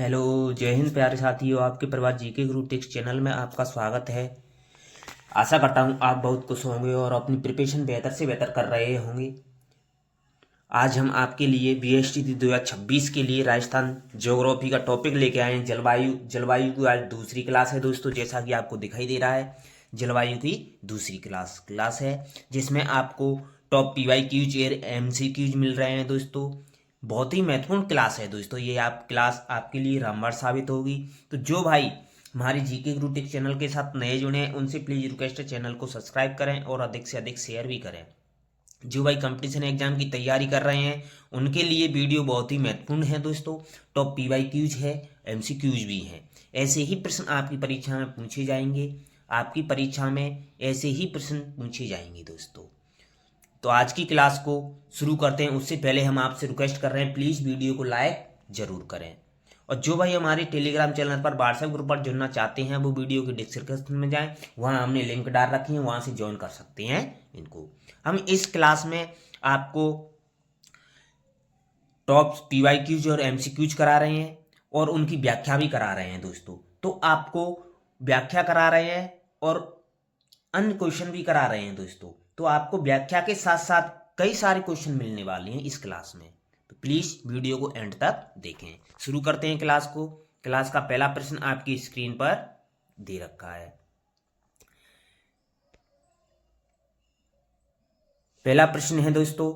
Hello, जय हिंद प्यारे साथियों। आपके परिवार जीके गुरु टिप्स चैनल में आपका स्वागत है। आशा करता हूँ आप बहुत खुश होंगे और अपनी प्रिपरेशन बेहतर से बेहतर कर रहे होंगे। आज हम आपके लिए बीएसटी 2026 के लिए राजस्थान ज्योग्राफी का टॉपिक लेके आए हैं। जलवायु की आज दूसरी क्लास है दोस्तों। जैसा कि आपको दिखाई दे रहा है, जलवायु की दूसरी क्लास है, जिसमें आपको टॉप PYQs और MCQs मिल रहे हैं दोस्तों। बहुत ही महत्वपूर्ण क्लास है दोस्तों। ये क्लास आपके लिए रामबाण साबित होगी। तो जो भाई हमारे जीके गुरु टिप्स चैनल के साथ नए जुड़े हैं, उनसे प्लीज़ रिक्वेस्ट है, चैनल को सब्सक्राइब करें और अधिक से अधिक शेयर भी करें। जो भाई कंपटीशन एग्जाम की तैयारी कर रहे हैं, उनके लिए वीडियो बहुत ही महत्वपूर्ण है दोस्तों। टॉप PYQs है, MCQs भी हैं। ऐसे ही प्रश्न आपकी परीक्षा में पूछे जाएंगे। आपकी परीक्षा में ऐसे ही प्रश्न पूछे जाएंगे दोस्तों। तो आज की क्लास को शुरू करते हैं। उससे पहले हम आपसे रिक्वेस्ट कर रहे हैं, प्लीज़ वीडियो को लाइक जरूर करें। और जो भाई हमारे टेलीग्राम चैनल पर व्हाट्सएप ग्रुप पर जुड़ना चाहते हैं, वो वीडियो के डिस्क्रिप्शन में जाएं, वहां हमने लिंक डाल रखी है, वहां से ज्वाइन कर सकते हैं इनको। हम इस क्लास में आपको टॉप PYQs और MCQs करा रहे हैं और उनकी व्याख्या भी करा रहे हैं दोस्तों। तो आपको व्याख्या करा रहे हैं और अन्य क्वेश्चन भी करा रहे हैं दोस्तों। तो आपको व्याख्या के साथ साथ कई सारे क्वेश्चन मिलने वाले हैं इस क्लास में। तो प्लीज वीडियो को एंड तक देखें। शुरू करते हैं क्लास को। क्लास का पहला प्रश्न आपकी स्क्रीन पर दे रखा है। पहला प्रश्न है दोस्तों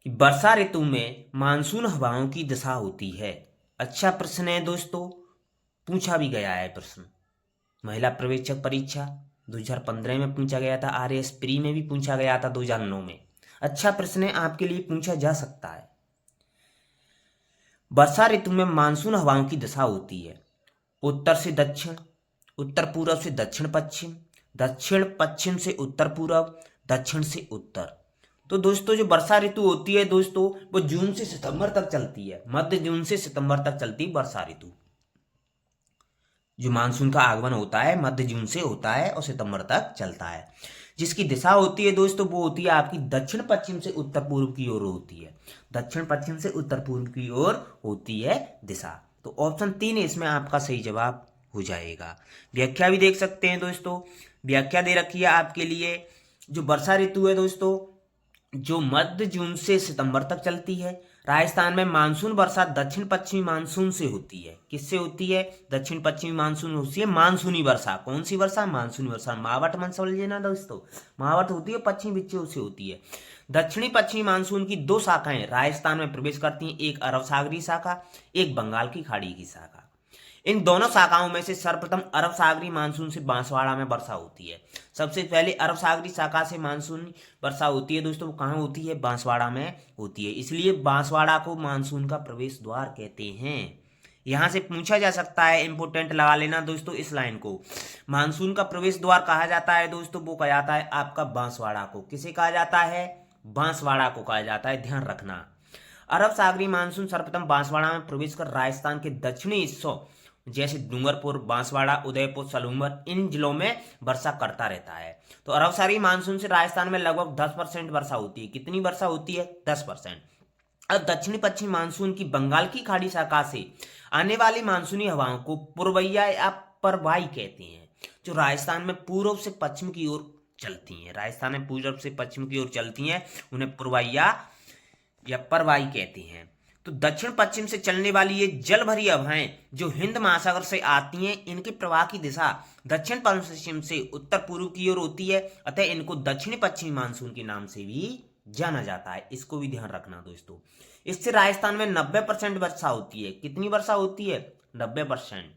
कि वर्षा ऋतु में मानसून हवाओं की दशा होती है। अच्छा प्रश्न है दोस्तों, पूछा भी गया है प्रश्न। महिला पर्यवेक्षक परीक्षा 2015 में पूछा गया था, RAS प्री में भी पूछा गया था 2009 में। अच्छा प्रश्न है, आपके लिए पूछा जा सकता है। वर्षा ऋतु में मानसून हवाओं की दशा होती है उत्तर से दक्षिण, उत्तर पूर्व से दक्षिण पश्चिम, दक्षिण पश्चिम से उत्तर पूर्व, दक्षिण से उत्तर। तो दोस्तों जो वर्षा ऋतु होती है दोस्तों, वो जून से सितंबर तक चलती है। मध्य जून से सितंबर तक चलती है वर्षा ऋतु। जो मानसून का आगमन होता है मध्य जून से होता है और सितंबर तक चलता है। जिसकी दिशा होती है दोस्तों, वो होती है आपकी दक्षिण पश्चिम से उत्तर पूर्व की ओर होती है। दक्षिण पश्चिम से उत्तर पूर्व की ओर होती है दिशा। तो ऑप्शन 3 इसमें आपका सही जवाब हो जाएगा। व्याख्या भी देख सकते हैं दोस्तों। व्याख्या दे रखी है आपके लिए। जो वर्षा ऋतु है दोस्तों, जो मध्य जून से सितंबर तक चलती है। राजस्थान में मानसून वर्षा दक्षिण पश्चिमी मानसून से होती है। किससे होती है? दक्षिण पश्चिमी मानसून होती है मानसूनी वर्षा। कौन सी वर्षा? मानसूनी वर्षा। महावट मन समझिए ना दोस्तों, महावट होती है पश्चिमी विक्षोभ से होती है। दक्षिणी पश्चिमी मानसून की 2 शाखाएं राजस्थान में प्रवेश करती हैं, एक अरब सागरी शाखा, एक बंगाल की खाड़ी की शाखा। इन दोनों शाखाओं में से सर्वप्रथम अरब सागरी मानसून से बांसवाड़ा में वर्षा होती है। सबसे पहले अरब सागरी शाखा से मानसून वर्षा होती है दोस्तों, कहाँ होती है? बांसवाड़ा में होती है। इसलिए बांसवाड़ा को मानसून का प्रवेश द्वार कहते हैं। यहां से पूछा जा सकता है, इंपोर्टेंट लगा लेना दोस्तों इस लाइन को। मानसून का प्रवेश द्वार कहा जाता है दोस्तों, वो कहा जाता है आपका बांसवाड़ा को। किसे कहा जाता है? बांसवाड़ा को कहा जाता है, ध्यान रखना। अरब सागरी मानसून सर्वप्रथम बांसवाड़ा में प्रवेश कर राजस्थान के दक्षिणी हिस्सों जैसे डूंगरपुर, बांसवाड़ा, उदयपुर, सलूंबर, इन जिलों में वर्षा करता रहता है। तो अरब सागरी मानसून से राजस्थान में लगभग 10% वर्षा होती है। कितनी वर्षा होती है? 10%। अब दक्षिणी पश्चिमी मानसून की बंगाल की खाड़ी शाखा से आने वाली मानसूनी हवाओं को पूर्वैया या परवाई कहते हैं, जो राजस्थान में पूर्व से पश्चिम की ओर चलती हैं। राजस्थान में पूर्व से पश्चिम की ओर चलती हैं, उन्हें पूर्वैया या परवाई कहते हैं। तो दक्षिण पश्चिम से चलने वाली ये जल भरी हवाएं जो हिंद महासागर से आती हैं, इनके प्रवाह की दिशा दक्षिण पश्चिम से उत्तर पूर्व की ओर होती है। अतः इनको दक्षिणी पश्चिमी मानसून के नाम से भी जाना जाता है। इसको भी ध्यान रखना दोस्तों। इससे राजस्थान में 90% वर्षा होती है। कितनी वर्षा होती है? 90%।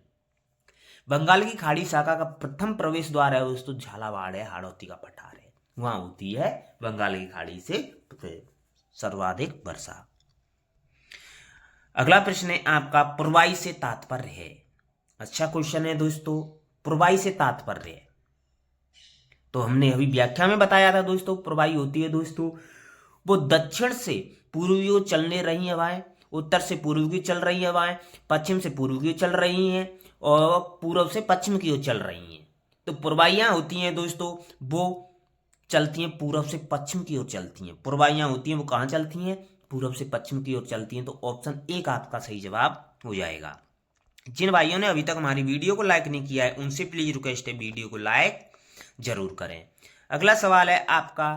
बंगाल की खाड़ी शाखा का प्रथम प्रवेश द्वार है दोस्तों झालावाड़ है, हाड़ौती का पठार है, वहां होती है बंगाल की खाड़ी से सर्वाधिक वर्षा। अगला प्रश्न है आपका, पूर्वाई से तात्पर्य है। अच्छा क्वेश्चन है दोस्तों, पूर्वाई से तात्पर्य है। तो हमने अभी व्याख्या में बताया था दोस्तों, पूर्वाई होती है दोस्तों वो दक्षिण से पूर्वी ओर चलने रही हवाएं, उत्तर से पूर्व की चल रही हवाएं, पश्चिम से पूर्व की चल रही हैं और पूर्व से पश्चिम की ओर चल रही हैं। तो पूर्वाइयां होती हैं दोस्तों, वो चलती हैं पूर्व से पश्चिम की ओर चलती हैं। पूर्वाइयां होती हैं वो कहाँ चलती हैं? पूर्व से पश्चिम की ओर चलती हैं। तो ऑप्शन 1 आपका सही जवाब हो जाएगा। जिन भाइयों ने अभी तक हमारी वीडियो को लाइक नहीं किया है उनसे प्लीज रिक्वेस्ट है वीडियो को लाइक जरूर करें। अगला सवाल है आपका,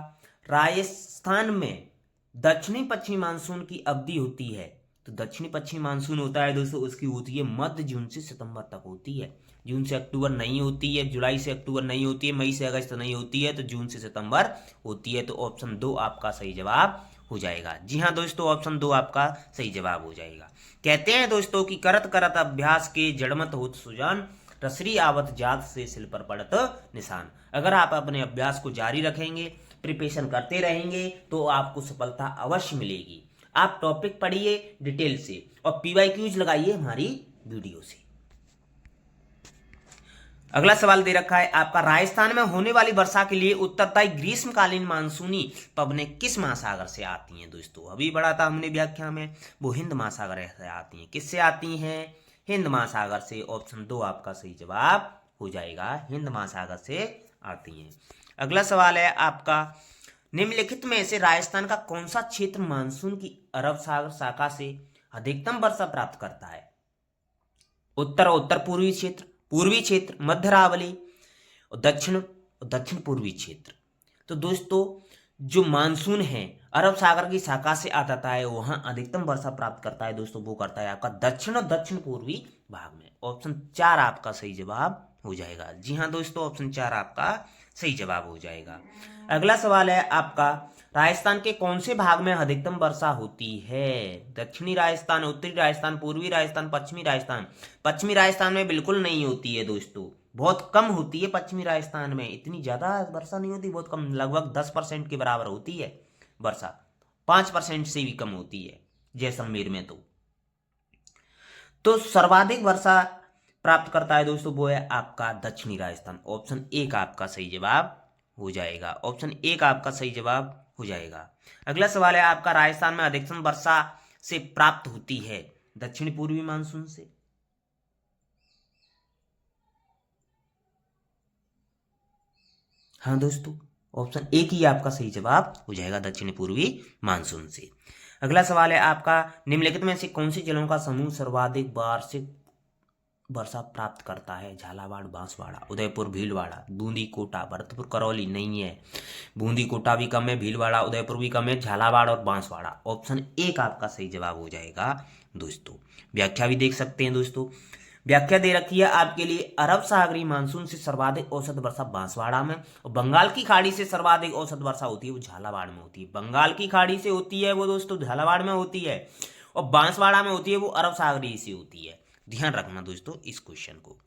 राजस्थान में दक्षिणी पश्चिमी मानसून की अवधि होती है। तो दक्षिणी पश्चिमी मानसून होता है दोस्तों, उसकी होती है मध्य जून से सितंबर तक होती है। जून से अक्टूबर नहीं होती है, जुलाई से अक्टूबर नहीं होती है, मई से अगस्त नहीं होती है, तो जून से सितंबर होती है। तो ऑप्शन 2 आपका सही जवाब हो जाएगा। जी हाँ दोस्तों, ऑप्शन 2 आपका सही जवाब हो जाएगा। कहते हैं दोस्तों कि करत करत अभ्यास के जड़मत होत सुजान, रसरी आवत जात से सिल पर पड़त निशान। अगर आप अपने अभ्यास को जारी रखेंगे, प्रिपरेशन करते रहेंगे, तो आपको सफलता अवश्य मिलेगी। आप टॉपिक पढ़िए डिटेल से और PYQs लगाइए हमारी वीडियो से। अगला सवाल दे रखा है आपका, राजस्थान में होने वाली वर्षा के लिए उत्तरदायी ग्रीष्मकालीन मानसूनी पवनें किस महासागर से आती हैं। दोस्तों अभी बढ़ा था हमने व्याख्या में, वो हिंद महासागर से आती हैं। किससे आती हैं? हिंद महासागर से। ऑप्शन 2 आपका सही जवाब हो जाएगा, हिंद महासागर से आती हैं। अगला सवाल है आपका, निम्नलिखित में से राजस्थान का कौन सा क्षेत्र मानसून की अरब सागर शाखा से अधिकतम वर्षा प्राप्त करता है? उत्तर और उत्तर पूर्वी क्षेत्र, पूर्वी क्षेत्र, मध्य अरावली और दक्षिण पूर्वी क्षेत्र। तो दोस्तों जो मानसून है अरब सागर की शाखा से आता है, वहां अधिकतम वर्षा प्राप्त करता है दोस्तों, वो करता है आपका दक्षिण और दक्षिण पूर्वी भाग में। ऑप्शन 4 आपका सही जवाब हो जाएगा। जी हाँ दोस्तों, ऑप्शन 4 आपका सही जवाब हो जाएगा। अगला सवाल है आपका, राजस्थान के कौन से भाग में अधिकतम वर्षा होती है? दक्षिणी राजस्थान, उत्तरी राजस्थान, पूर्वी राजस्थान, पश्चिमी राजस्थान। पश्चिमी राजस्थान में बिल्कुल नहीं होती है दोस्तों, बहुत कम होती है पश्चिमी राजस्थान में, इतनी ज्यादा वर्षा नहीं होती, बहुत कम, लगभग 10% के बराबर होती है वर्षा, 5% से भी कम होती है जैसलमेर में। तो सर्वाधिक वर्षा प्राप्त करता है दोस्तों, वो है आपका दक्षिणी राजस्थान। ऑप्शन 1 आपका सही जवाब हो जाएगा। ऑप्शन 1 आपका सही जवाब हो जाएगा। अगला सवाल है आपका, राजस्थान में अधिकतम वर्षा से प्राप्त होती है दक्षिण पूर्वी मानसून से। हाँ दोस्तों, ऑप्शन 1 ही आपका सही जवाब हो जाएगा, दक्षिण पूर्वी मानसून से। अगला सवाल है आपका, निम्नलिखित में से कौन से जिलों का समूह सर्वाधिक वार्षिक वर्षा प्राप्त करता है? झालावाड़, बांसवाड़ा, उदयपुर, भीलवाड़ा, बूंदी, कोटा, भरतपुर, करौली। नहीं है, बूंदी कोटा भी कम है, भीलवाड़ा उदयपुर भी कम है, झालावाड़ और बांसवाड़ा। ऑप्शन 1 आपका सही जवाब हो जाएगा दोस्तों। व्याख्या भी देख सकते हैं दोस्तों, व्याख्या दे रखी है आपके लिए, अरब सागरी मानसून से सर्वाधिक औसत वर्षा बांसवाड़ा में, और बंगाल की खाड़ी से सर्वाधिक औसत वर्षा होती है वो झालावाड़ में होती है। बंगाल की खाड़ी से होती है वो दोस्तों झालावाड़ में होती है, और बांसवाड़ा में होती है वो अरब सागरी से होती है। ध्यान रखना दोस्तों इस क्वेश्चन को।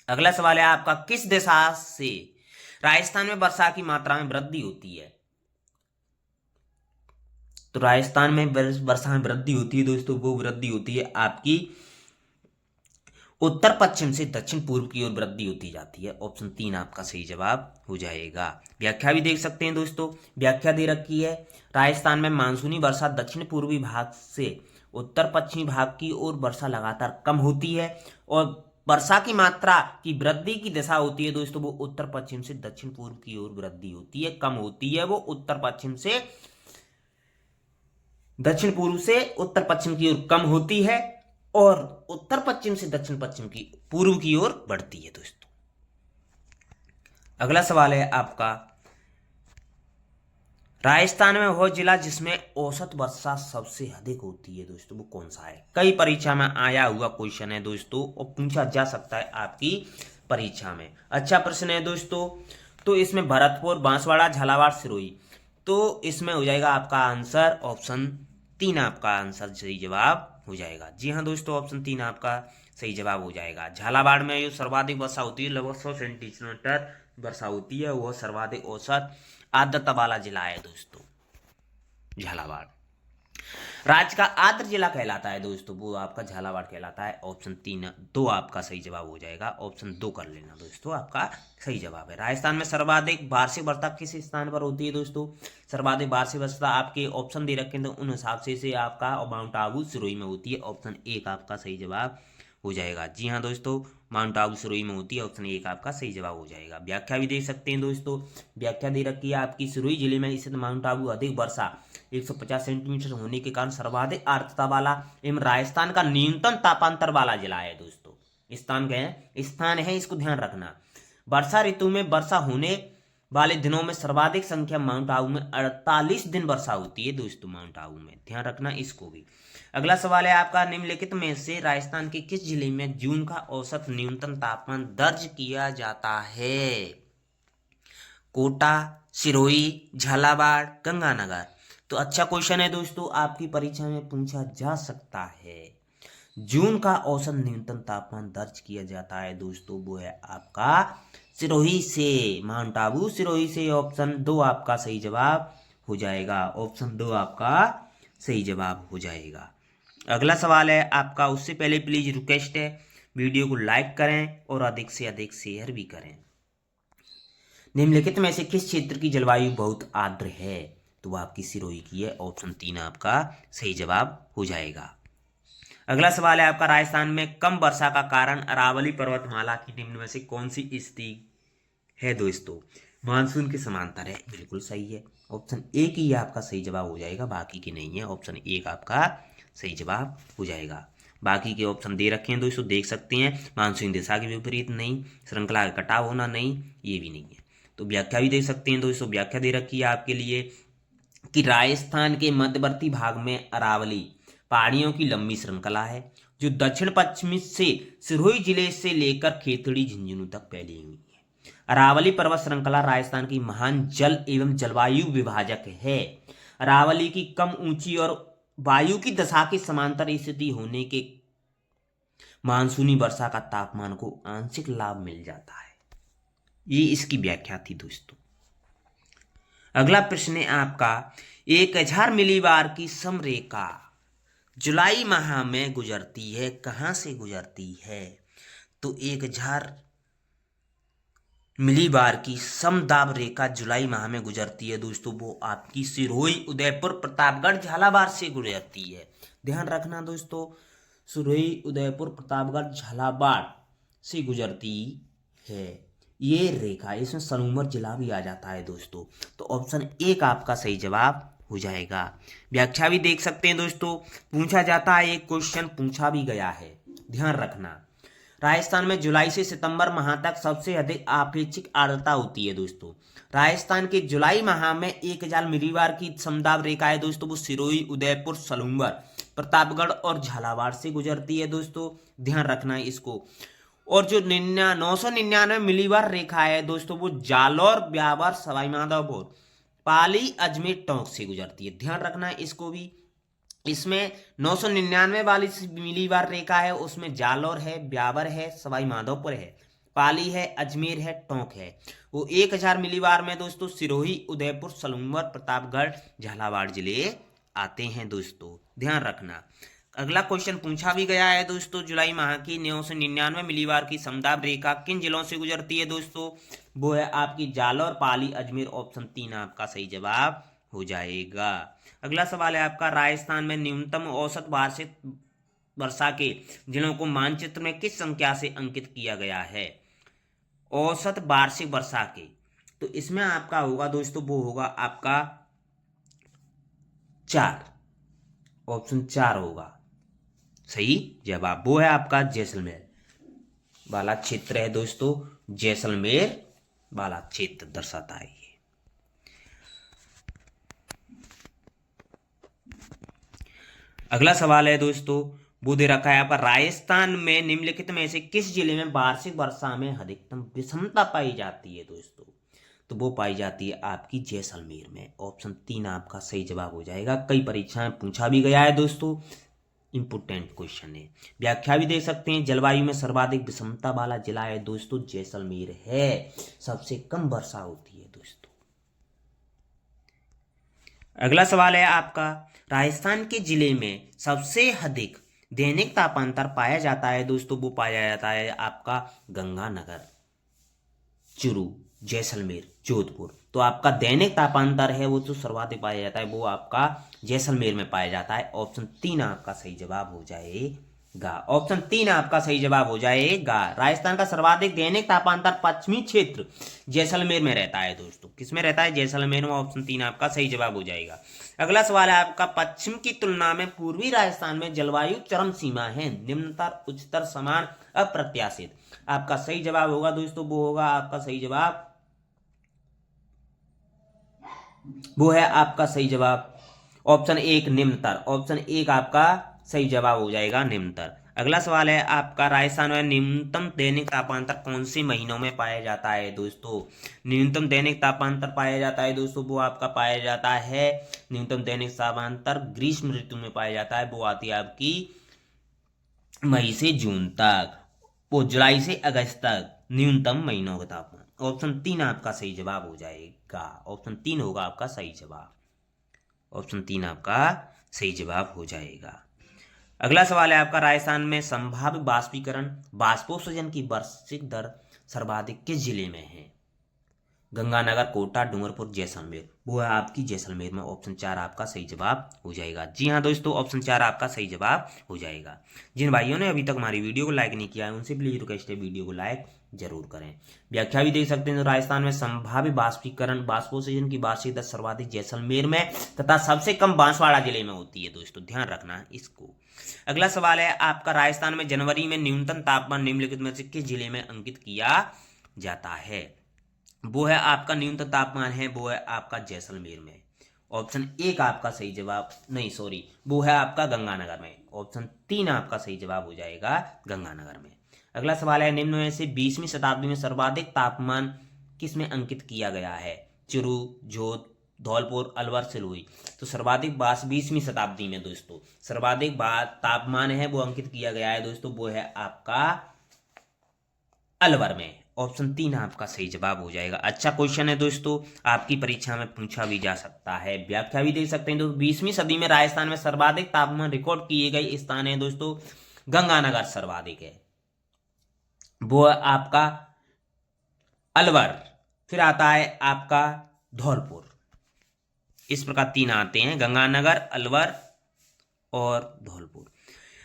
अगला सवाल है आपका, किस दिशा से राजस्थान में वर्षा की मात्रा में वृद्धि होती है? तो राजस्थान में वर्षा में वृद्धि होती है दोस्तों, वो वृद्धि होती है आपकी उत्तर पश्चिम से दक्षिण पूर्व की ओर वृद्धि होती जाती है। ऑप्शन 3 आपका सही जवाब हो जाएगा। व्याख्या भी देख सकते हैं दोस्तों, व्याख्या दे रखी है, राजस्थान में मानसूनी वर्षा दक्षिण पूर्वी भाग से उत्तर पश्चिमी भाग की ओर वर्षा लगातार कम होती है, और वर्षा की मात्रा की वृद्धि की दिशा होती है दोस्तों, वो उत्तर पश्चिम से दक्षिण पूर्व की ओर वृद्धि होती है, कम होती है वो उत्तर पश्चिम से दक्षिण पूर्व से उत्तर पश्चिम की ओर कम होती है, और उत्तर पश्चिम से दक्षिण पश्चिम की पूर्व की ओर बढ़ती है दोस्तों। अगला सवाल है आपका, राजस्थान में वो जिला जिसमें औसत वर्षा सबसे अधिक होती है दोस्तों, वो कौन सा है? कई परीक्षा में आया हुआ क्वेश्चन है दोस्तों, और पूछा जा सकता है आपकी परीक्षा में। अच्छा प्रश्न है दोस्तों। तो इसमें भरतपुर, बांसवाड़ा, झालावाड़, सिरोही। तो इसमें हो जाएगा आपका आंसर ऑप्शन 3 आपका आंसर सही जवाब हो जाएगा। जी हाँ दोस्तों, ऑप्शन 3 आपका सही जवाब हो जाएगा। झालावाड़ में जो सर्वाधिक वर्षा होती है, लगभग 100 सेंटीमीटर वर्षा होती है, वह सर्वाधिक औसत आर्द्रता वाला जिला है दोस्तों झालावाड़। राज्य का आर्द्र जिला कहलाता है दोस्तों, वो आपका झालावाड़ कहलाता है। ऑप्शन 2 आपका सही जवाब हो जाएगा। ऑप्शन 2 कर लेना दोस्तों, आपका सही जवाब है। राजस्थान में सर्वाधिक वार्षिक वर्षा किस स्थान पर होती है दोस्तों? सर्वाधिक वार्षिक वर्षा आपके ऑप्शन दे रखे हैं, तो उन हिसाब से आपका माउंट आबू, सिरोही में होती है। ऑप्शन 1 आपका सही जवाब हो जाएगा। जी हाँ दोस्तों, माउंट आबू सिरोही में होती है। ऑप्शन 1 आपका सही जवाब हो जाएगा। व्याख्या भी देख सकते हैं दोस्तों, व्याख्या दे रखी है आपकी, सिरोही जिले में स्थित माउंट आबू अधिक वर्षा 150 सेंटीमीटर होने के कारण सर्वाधिक आर्द्रता वाला एवं राजस्थान का न्यूनतम तापांतर वाला जिला है दोस्तों। स्थान है, इसको ध्यान रखना। वर्षा ऋतु में वर्षा होने वाले दिनों में सर्वाधिक संख्या माउंट आबू में 48 दिन वर्षा होती है दोस्तों, माउंट आबू में, ध्यान रखना इसको भी। अगला सवाल है आपका, निम्नलिखित में से राजस्थान के किस जिले में जून का औसत न्यूनतम तापमान दर्ज किया जाता है? कोटा, सिरोही, झालावाड़, गंगानगर। तो अच्छा क्वेश्चन है दोस्तों, आपकी परीक्षा में पूछा जा सकता है। जून का औसत न्यूनतम तापमान दर्ज किया जाता है दोस्तों, वो है आपका सिरोही से, माउंट आबू सिरोही से। ऑप्शन 2 आपका सही जवाब हो जाएगा, ऑप्शन 2 आपका सही जवाब हो जाएगा। अगला सवाल है आपका, उससे पहले प्लीज रिक्वेस्ट है वीडियो को लाइक करें और अधिक से अधिक शेयर भी करें। निम्नलिखित में से किस क्षेत्र की जलवायु बहुत आर्द्र है? तो वो आपकी सिरोही की है, ऑप्शन 3 आपका सही जवाब हो जाएगा। अगला सवाल है आपका, राजस्थान में कम वर्षा का कारण अरावली पर्वतमाला की निम्न में से कौन सी स्थिति है दोस्तों? मानसून के समांतर है, बिल्कुल सही है, ऑप्शन 1 ही आपका सही जवाब हो जाएगा, बाकी की नहीं है, ऑप्शन 1 आपका सही जवाब हो जाएगा। बाकी के ऑप्शन दे रखे हैं दोस्तों, देख सकते हैं। मानसून दिशा के विपरीत नहीं, श्रृंखला का कटाव होना नहीं, ये भी नहीं है। तो व्याख्या भी दे सकते हैं दोस्तों, व्याख्या दे रखी है आपके लिए कि राजस्थान के मध्यवर्ती भाग में अरावली पहाड़ियों की लंबी श्रृंखला है जो दक्षिण पश्चिमी से सिरोही जिले से लेकर खेतड़ी झुंझुनू तक फैली हुई है। अरावली पर्वत श्रृंखला राजस्थान की महान जल एवं जलवायु विभाजक है। अरावली की कम ऊंची और वायु की दशा के समांतर स्थिति होने के मानसूनी वर्षा का तापमान को आंशिक लाभ मिल जाता है। ये इसकी व्याख्या थी दोस्तों। अगला प्रश्न है आपका, 1000 मिलीबार की समरेखा जुलाई माह में गुजरती है, कहां से गुजरती है? तो 1000 मिलीबार की समदाब रेखा जुलाई माह में गुजरती है दोस्तों, वो आपकी सिरोही, उदयपुर, प्रतापगढ़, झालावाड़ से गुजरती है। ध्यान रखना दोस्तों, सिरोही, उदयपुर, प्रतापगढ़, झालावाड़ से गुजरती है ये रेखा। इसमें सलूमर जिला भी आ जाता है दोस्तों, तो ऑप्शन 1 आपका सही जवाब हो जाएगा। व्याख्या भी देख सकते हैं दोस्तों, पूछा जाता है, एक क्वेश्चन पूछा भी गया है, ध्यान रखना। राजस्थान में जुलाई से सितंबर माह तक सबसे अधिक आपेक्षिक आर्द्रता होती है दोस्तों। राजस्थान के जुलाई माह में 1000 मिलीबार की समदाब रेखा है दोस्तों, वो सिरोही, उदयपुर, सलूमर, प्रतापगढ़ और झालावाड़ से गुजरती है दोस्तों, ध्यान रखना है इसको। और जो 999 मिलीबार रेखा है दोस्तों, वो जालौर, ब्यावर, सवाई माधोपुर, पाली, अजमेर, टोंक से गुजरती है, ध्यान रखना है इसको भी। इसमें 999 वाली मिलीबार रेखा है, उसमें जालौर है, ब्यावर है, सवाई माधोपुर है, पाली है, अजमेर है, टोंक है। वो 1000 मिलीबार में दोस्तों सिरोही, उदयपुर, सलूमर, प्रतापगढ़, झालावाड़ जिले आते हैं दोस्तों, ध्यान रखना। अगला क्वेश्चन पूछा भी गया है दोस्तों, जुलाई माह की 999 मिलीबार की समदाब रेखा किन जिलों से गुजरती है दोस्तों? वो है आपकी जालौर, पाली, अजमेर, ऑप्शन 3 आपका सही जवाब हो जाएगा। अगला सवाल है आपका, राजस्थान में न्यूनतम औसत वार्षिक वर्षा के जिलों को मानचित्र में किस संख्या से अंकित किया गया है? औसत वार्षिक वर्षा के, तो इसमें आपका होगा दोस्तों, वो होगा आपका 4, ऑप्शन 4 होगा सही जवाब। वो है आपका जैसलमेर वाला क्षेत्र है दोस्तों, जैसलमेर वाला क्षेत्र दर्शाता है ये। अगला सवाल है दोस्तों, वो दे रखा है आपका, राजस्थान में निम्नलिखित में से किस जिले में वार्षिक वर्षा में अधिकतम विषमता पाई जाती है दोस्तों? तो वो पाई जाती है आपकी जैसलमेर में, ऑप्शन 3 आपका सही जवाब हो जाएगा। कई परीक्षाएं पूछा भी गया है दोस्तों, इंपोर्टेंट क्वेश्चन है। व्याख्या भी दे सकते हैं, जलवायु में सर्वाधिक विषमता वाला जिला है दोस्तों जैसलमेर है, सबसे कम वर्षा होती है दोस्तों। अगला सवाल है आपका, राजस्थान के जिले में सबसे अधिक दैनिक तापांतर पाया जाता है दोस्तों, वो पाया जाता है आपका गंगानगर, चूरू, जैसलमेर, जोधपुर। तो आपका दैनिक तापांतर है वो तो सर्वाधिक पाया जाता है, वो आपका जैसलमेर में पाया जाता है, ऑप्शन 3 आपका सही जवाब हो जाएगा। गा। ऑप्शन 3 आपका सही जवाब हो जाएगा। राजस्थान का सर्वाधिक दैनिक तापांतर पश्चिमी क्षेत्र जैसलमेर में रहता है दोस्तों। किसमें रहता है? जैसलमेर में। ऑप्शन 3 आपका सही जवाब हो जाएगा। अगला सवाल है आपका, पश्चिम की तुलना में पूर्वी राजस्थान में जलवायु चरम सीमा है, निम्नतर उच्चतर समान अप्रत्याशित। आपका सही जवाब होगा दोस्तों, वो होगा आपका सही जवाब, वो है आपका सही जवाब ऑप्शन 1 निम्नतर। ऑप्शन 1 आपका सही जवाब हो जाएगा, निम्नतर। अगला सवाल है आपका, राजस्थान में न्यूनतम दैनिक तापांतर कौन से महीनों में पाया जाता है दोस्तों? न्यूनतम दैनिक तापांतर पाया जाता है दोस्तों, वो आपका पाया जाता है, न्यूनतम दैनिक तापांतर ग्रीष्म ऋतु में पाया जाता है। वो आती है आपकी मई से जून तक, वो जुलाई से अगस्त तक न्यूनतम महीनों का तापमान। ऑप्शन 3 आपका सही जवाब हो जाएगा। ऑप्शन 3 होगा आपका सही जवाब। ऑप्शन 3 आपका सही जवाब हो जाएगा। अगला सवाल है आपका, राजस्थान में संभाव्य बाष्पीकरण बाष्पोत्सर्जन की वार्षिक दर सर्वाधिक किस जिले में है? गंगानगर, कोटा, डूंगरपुर, जैसलमेर। वो है आपकी जैसलमेर में। ऑप्शन 4 आपका सही जवाब हो जाएगा। जी हाँ दोस्तों, ऑप्शन 4 आपका सही जवाब हो जाएगा। जिन भाइयों ने अभी तक हमारी वीडियो को लाइक नहीं किया है उनसे प्लीज रिक्वेस्ट है, वीडियो को लाइक जरूर करें। व्याख्या भी देख सकते हैं, तो राजस्थान में संभाव्य बाष्पीकरण बाष्पोत्सर्जन की वार्षिक दर सर्वाधिक जैसलमेर में तथा सबसे कम बांसवाड़ा जिले में होती है दोस्तों, ध्यान रखना है इसको। अगला सवाल है आपका, राजस्थान में जनवरी में न्यूनतम तापमान निम्नलिखित में से किस जिले में अंकित किया जाता है? वो है आपका न्यूनतम तापमान है, वो है आपका जैसलमेर में। ऑप्शन 1 आपका सही जवाब, नहीं सॉरी, वो है आपका गंगानगर में। ऑप्शन 3 आपका सही जवाब हो जाएगा, गंगानगर में। अगला सवाल है, निम्न में से 20वीं शताब्दी में सर्वाधिक तापमान किस में अंकित किया गया है? चुरू, जोध, धौलपुर, अलवर, सिरोही। तो सर्वाधिक 20वीं शताब्दी में दोस्तों सर्वाधिक तापमान है वो अंकित किया गया है दोस्तों, वो है आपका अलवर में। ऑप्शन 3 आपका सही जवाब हो जाएगा। अच्छा क्वेश्चन है दोस्तों, आपकी परीक्षा में पूछा भी जा सकता है। व्याख्या भी देख सकते हैं दोस्तों, 20वीं सदी में राजस्थान में सर्वाधिक तापमान रिकॉर्ड किए गए स्थान है दोस्तों, गंगानगर सर्वाधिक है, वो आपका अलवर, फिर आता है आपका धौलपुर। इस प्रकार 3 आते हैं, गंगानगर, अलवर और धौलपुर।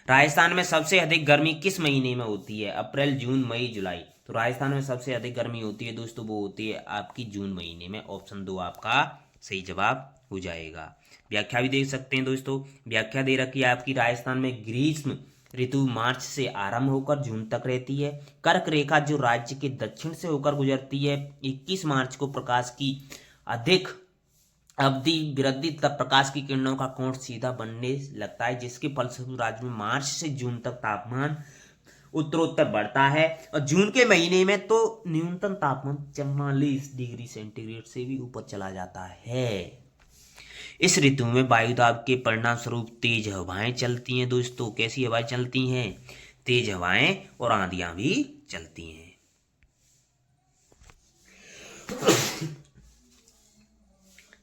राजस्थान में सबसे अधिक गर्मी किस महीने में होती है? अप्रैल, जून, मई, जुलाई। तो राजस्थान में सबसे अधिक गर्मी होती है दोस्तों, वो होती है आपकी जून महीने में। ऑप्शन 2 आपका सही जवाब हो जाएगा। व्याख्या भी देख सकते हैं दोस्तों, व्याख्या दे रखी है आपकी, राजस्थान में ग्रीष्म ऋतु मार्च से आरंभ होकर जून तक रहती है। कर्क रेखा जो राज्य के दक्षिण से होकर गुजरती है, 21 मार्च को प्रकाश की अधिक अवधि वृद्धि तब प्रकाश की किरणों का कोण सीधा बनने लगता है, जिसके फलस्वरूप राज्य में मार्च से जून तक तापमान उत्तरोत्तर बढ़ता है। और जून के महीने में तो न्यूनतम तापमान 44 डिग्री सेंटीग्रेड से भी ऊपर चला जाता है। इस ऋतु में वायुदाब के परिणाम स्वरूप तेज हवाएं चलती हैं दोस्तों। कैसी हवाएं चलती हैं? तेज हवाएं और आंधियां भी चलती हैं।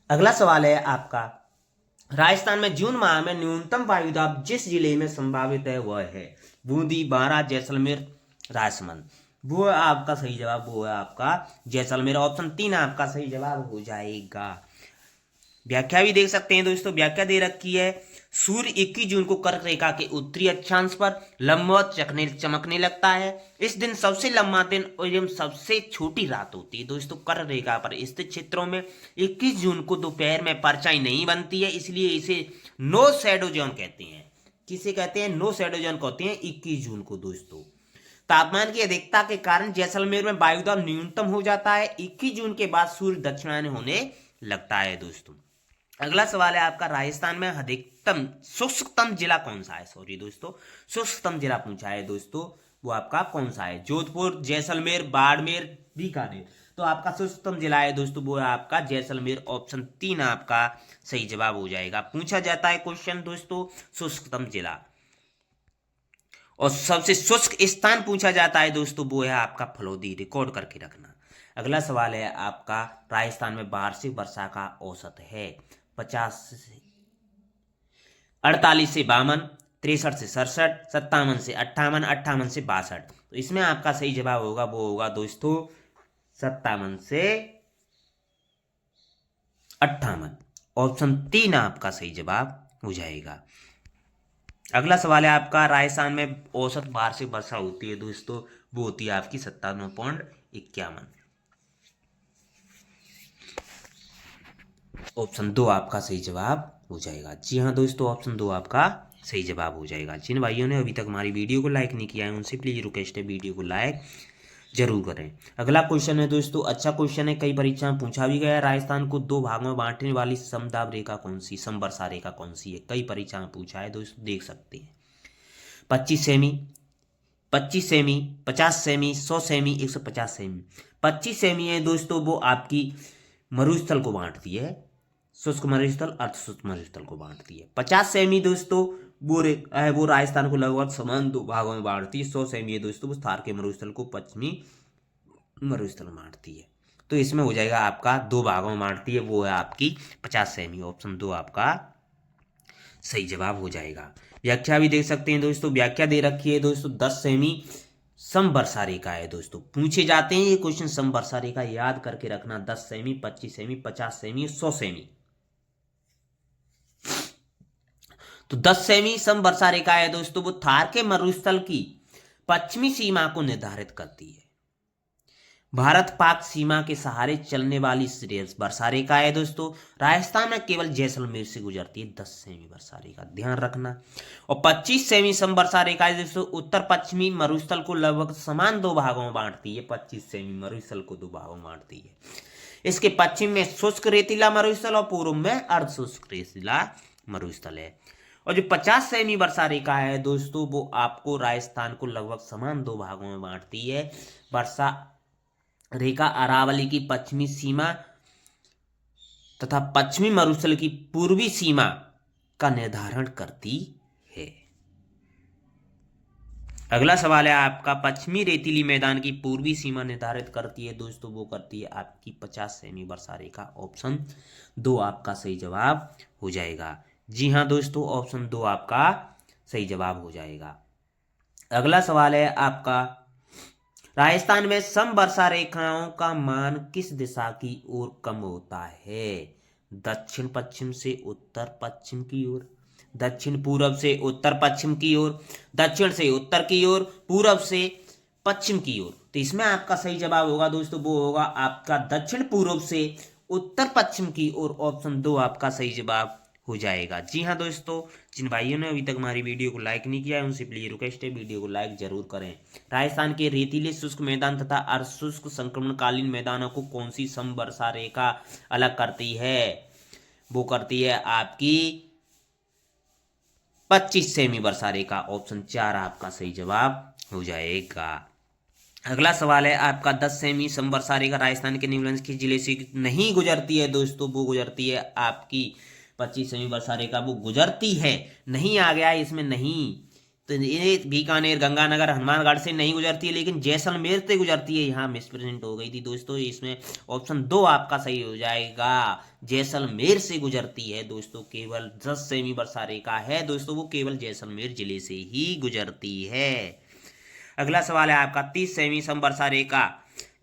अगला सवाल है आपका, राजस्थान में जून माह में न्यूनतम वायुदाब जिस जिले में संभावित है वह है बूंदी, बारां, जैसलमेर, राजसमंद। वो है आपका सही जवाब, वो है आपका जैसलमेर। ऑप्शन 3 आपका सही जवाब हो जाएगा। व्याख्या भी देख सकते हैं दोस्तों, व्याख्या दे रखी है, सूर्य 21 जून को कर्क रेखा के उत्तरी अक्षांश पर लंबवत चमकने लगता है। इस दिन सबसे लंबा दिन और सबसे छोटी रात होती है दोस्तों। कर्क रेखा पर स्थित क्षेत्रों में 21 जून को दोपहर में परछाई नहीं बनती है, इसलिए इसे नो शैडो जोन कहते हैं। किसे कहते हैं? नो शैडो जोन कहते हैं 21 जून को दोस्तों। तापमान की अधिकता के कारण जैसलमेर में वायुदाब न्यूनतम हो जाता है। 21 जून के बाद सूर्य दक्षिणायन होने लगता है दोस्तों। अगला सवाल है आपका, राजस्थान में अधिकतम शुष्कतम जिला कौन सा है? सॉरी दोस्तों, शुष्कतम जिला पूछा है दोस्तों, वो आपका कौन सा है? जोधपुर, जैसलमेर, बाड़मेर, बीकानेर। तो आपका शुष्कतम जिला है दोस्तों, वो है आपका जैसलमेर। ऑप्शन 3 आपका सही जवाब हो जाएगा। पूछा जाता है क्वेश्चन दोस्तों शुष्कतम जिला, और सबसे शुष्क स्थान पूछा जाता है दोस्तों, वो है आपका फलोदी। रिकॉर्ड करके रखना। अगला सवाल है आपका, राजस्थान में वार्षिक वर्षा का औसत है 50 से 48 से 52, 63 से 67, 57 से 58, 58 से 62। तो इसमें आपका सही जवाब होगा, वो होगा दोस्तों 57 से 58। ऑप्शन 3 आपका सही जवाब हो जाएगा। अगला सवाल है आपका, राजस्थान में औसत वार्षिक वर्षा होती है दोस्तों, वो होती है आपकी 97.51। ऑप्शन 2 आपका सही जवाब हो जाएगा। जी हाँ दोस्तों, ऑप्शन 2 आपका सही जवाब हो जाएगा। जिन भाइयों ने अभी तक हमारी वीडियो को लाइक नहीं किया है उनसे प्लीज रिक्वेस्ट है, वीडियो को लाइक जरूर करें। अगला क्वेश्चन है दोस्तों, अच्छा क्वेश्चन है, कई परीक्षा में पूछा भी गया है। राजस्थान को दो भागों में बांटने वाली समदाब रेखा कौन सी, समवर्षा रेखा कौन सी है, कई परीक्षा में पूछा है दोस्तों, देख सकते हैं। 25 semi, 25 semi, 50 semi, 100 semi, 150 semi. 25 semi है दोस्तों, वो आपकी मरुस्थल को बांटती है, शुष्क मरुस्थल अर्ध शुष्क मरुस्थल को बांटती है। 50 सेमी दोस्तों वो राजस्थान को लगभग समान दो भागों में बांटती है। 100 सेमी है दोस्तों, वो थार के मरुस्थल को पश्चिमी मरुस्थल में बांटती है। तो इसमें हो जाएगा आपका दो भागों में बांटती है, वो है आपकी 50 सेमी। ऑप्शन 2 आपका सही जवाब हो जाएगा। व्याख्या भी देख सकते हैं दोस्तों, व्याख्या दे रखी है दोस्तों, 10 सेमी समवर्षा रेखा है दोस्तों। पूछे जाते हैं ये क्वेश्चन, समवर्षा रेखा याद करके रखना, 10 सेमी, 25 सेमी, 50 सेमी, 100 सेमी। तो 10 सेमी समवर्षा रेखा है दोस्तों, वो थार के मरुस्थल की पश्चिमी सीमा को निर्धारित करती है। भारत पाक सीमा के सहारे चलने वाली वर्षा रेखा है दोस्तों। राजस्थान में केवल जैसलमेर से गुजरती है 10 सेमी वर्षा रेखा, ध्यान रखना। और 25 सेमी समवर्षा रेखा है दोस्तों, उत्तर पश्चिमी मरुस्थल को लगभग समान दो भागों में बांटती है। 25 सेमी मरुस्थल को दो भागों में बांटती है। इसके पश्चिम में शुष्क रेतीला मरुस्थल और पूर्व में अर्ध शुष्क रेतीला मरुस्थल है। और जो 50 सेमी वर्षा रेखा है दोस्तों, वो आपको राजस्थान को लगभग समान दो भागों में बांटती है। वर्षा रेखा अरावली की पश्चिमी सीमा तथा पश्चिमी मरुस्थल की पूर्वी सीमा का निर्धारण करती है। अगला सवाल है आपका, पश्चिमी रेतीली मैदान की पूर्वी सीमा निर्धारित करती है दोस्तों, वो करती है आपकी 50 सेमी वर्षा रेखा। ऑप्शन 2 आपका सही जवाब हो जाएगा। जी हाँ दोस्तों, ऑप्शन 2 आपका सही जवाब हो जाएगा। अगला सवाल है आपका, राजस्थान में समवर्षा रेखाओं का मान किस दिशा की ओर कम होता है? दक्षिण पश्चिम से उत्तर पश्चिम की ओर, दक्षिण पूरब से उत्तर पश्चिम की ओर, दक्षिण से उत्तर की ओर, पूरब से पश्चिम की ओर। तो इसमें आपका सही जवाब होगा दोस्तों, वो होगा आपका दक्षिण पूर्व से उत्तर पश्चिम की ओर। ऑप्शन 2 आपका सही जवाब हो जाएगा। जी हाँ दोस्तों, जिन भाइयों ने अभी तक हमारी वीडियो को लाइक नहीं किया है उनसे प्लीज रिक्वेस्ट है, वीडियो को लाइक जरूर करें। राजस्थान के रेतीले शुष्क मैदान तथा अर्ध शुष्क संक्रमणकालीन मैदानों को कौन सी समवर्षा रेखा अलग करती है? वो करती है आपकी 25 सेमी वर्षा रेखा। ऑप्शन 4 आपका सही जवाब हो जाएगा। अगला सवाल है आपका, 10 सेमी समवर्षा रेखा राजस्थान के निम्नलिखित के जिले से नहीं गुजरती है दोस्तों, वो गुजरती है आपकी 25 सेमी वर्षा रेखा, वो गुजरती है, नहीं आ गया इसमें नहीं, तो ये बीकानेर, गंगानगर, हनुमानगढ़ से नहीं गुजरती है, लेकिन जैसलमेर से गुजरती है। यहाँ मिसप्रेजेंट हो गई थी दोस्तों, इसमें ऑप्शन 2 आपका सही हो जाएगा। जैसलमेर से गुजरती है दोस्तों, केवल 10 सेमी वर्षा रेखा है दोस्तों, वो केवल जैसलमेर जिले से ही गुजरती है। अगला सवाल है आपका, 30 सेमी समवर्षा रेखा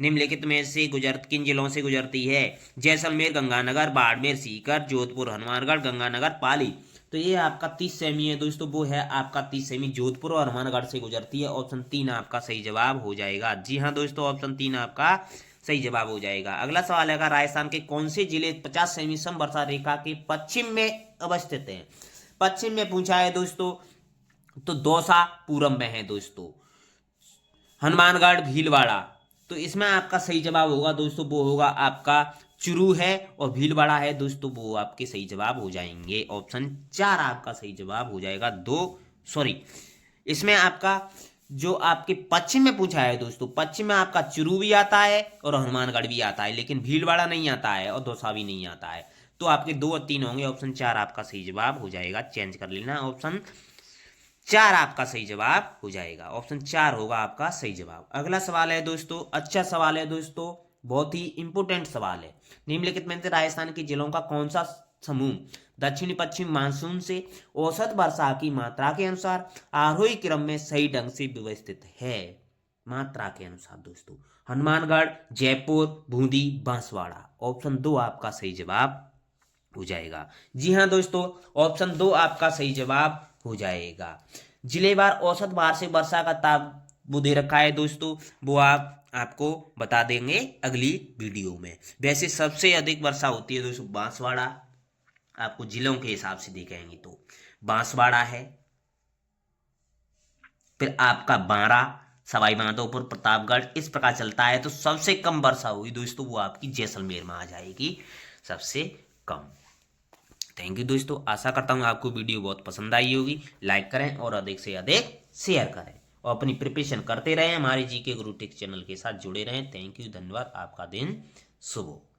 निम्नलिखित में से किन जिलों से गुजरती है? जैसलमेर, गंगानगर, बाड़मेर, सीकर, जोधपुर, हनुमानगढ़, गंगानगर, पाली। तो ये आपका 30 सेमी है दोस्तों, वो है आपका 30 सेमी जोधपुर और हनुमानगढ़ से गुजरती है। ऑप्शन 3 आपका सही जवाब हो जाएगा। जी हाँ दोस्तों, ऑप्शन 3 आपका सही जवाब हो जाएगा। अगला सवाल है, राजस्थान के कौन से जिले 50 सेमी समवर्षा रेखा के पश्चिम में अवस्थित है? पश्चिम में पूछा है दोस्तों, तो दौसा पूरब में है दोस्तों, हनुमानगढ़, भीलवाड़ा। तो इसमें आपका सही जवाब होगा दोस्तों, वो होगा आपका चुरू है और भीलवाड़ा है दोस्तों, वो आपके सही जवाब हो जाएंगे। ऑप्शन 4 आपका सही जवाब हो जाएगा। इसमें आपका जो आपके पश्चिम में पूछा है दोस्तों, पश्चिम में आपका चुरू भी आता है और हनुमानगढ़ भी आता है, लेकिन भीलवाड़ा नहीं आता है और दौसा भी नहीं आता है। तो आपके 2 और 3 होंगे। ऑप्शन 4 आपका सही जवाब हो जाएगा, चेंज कर लेना। ऑप्शन 4 आपका सही जवाब हो जाएगा। ऑप्शन 4 होगा आपका सही जवाब। अगला सवाल है दोस्तों, अच्छा सवाल है दोस्तों, बहुत ही इंपोर्टेंट सवाल है। निम्नलिखित में से राजस्थान के जिलों का कौन सा समूह दक्षिणी पश्चिम मानसून से औसत वर्षा की मात्रा के अनुसार आरोही क्रम में सही ढंग से व्यवस्थित है? मात्रा के अनुसार दोस्तों, हनुमानगढ़, जयपुर, बूंदी, बांसवाड़ा। ऑप्शन 2 आपका सही जवाब हो जाएगा। जी हाँ दोस्तों, ऑप्शन 2 आपका सही जवाब हो जाएगा। जिलेवार औसत वार्षिक वर्षा का ताप वो दे रखा है दोस्तों, वो आपको बता देंगे अगली वीडियो में। वैसे सबसे अधिक वर्षा होती है दोस्तों बांसवाड़ा, आपको जिलों के हिसाब से दिखाएंगे तो बांसवाड़ा है, फिर आपका बांरा, सवाई माधोपुर, प्रतापगढ़, इस प्रकार चलता है। तो सबसे कम वर्षा हुई दोस्तों वो आपकी जैसलमेर में आ जाएगी सबसे कम। थैंक यू दोस्तों, आशा करता हूँ आपको वीडियो बहुत पसंद आई होगी। लाइक करें और अधिक से अधिक शेयर करें और अपनी प्रिपरेशन करते रहें। हमारे जीके गुरु टेक चैनल के साथ जुड़े रहें। थैंक यू, धन्यवाद, आपका दिन शुभ हो।